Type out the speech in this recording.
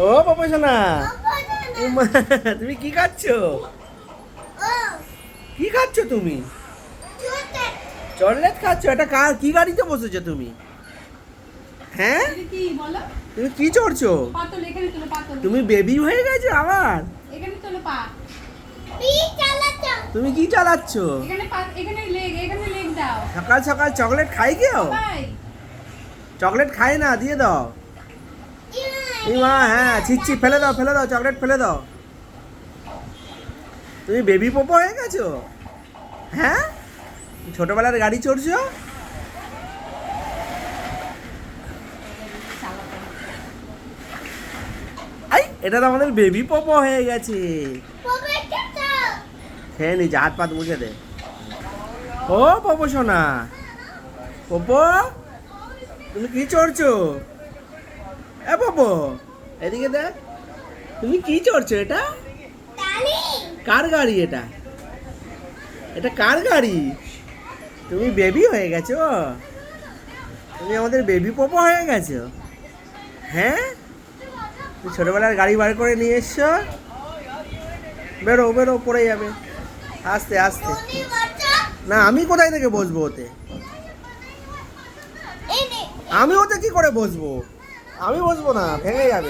ও বাবা সোনা, তুমি কি খাচ্ছ? কি খাচ্ছ তুমি? চকলেট খাচ্ছ? এটা কার, কি গাড়িতে বসেছো তুমি? হ্যাঁ, তুমি কি চড়ছো? তুমি বেবি হয়ে গেছো আবার? তুমি কি চালাচ্ছ? সকাল সকাল চকলেট খাই কেউ? চকলেট খাই না, দিয়ে দাও। মা, হ্যাঁ, ছিচ্ছি, ফেলে দাও, ফেলে দাও, চকলেট ফেলে দাও। তুমি বেবি পপো হয়ে গেছো? হ্যাঁ, ছোটবেলার গাড়ি চড়ছো? আই, এটা তো আমাদের বেবি পপো হয়ে গেছে। খেয়ে নি, হাত পাত মুছে দে। ও পপো সোনা, পপো, তুমি কি চড়ছো? এ পপো, এদিকে দেখ, তুমি কি চড়ছো? এটা কার গাড়ি? এটা এটা কার গাড়ি? তুমি বেবি হয়ে গেছো? তুমি আমাদের বেবি পপো হয়ে গেছো? হ্যাঁ, তুমি ছোটবেলার গাড়ি বার করে নিয়ে এসছো। বেরো বেরো, পড়ে যাবে। আস্তে আস্তে। না, আমি কোথায় থেকে বসবো ওতে? আমি ওতে কি করে বসবো? আমি বসবো না, ভেঙে যাবে।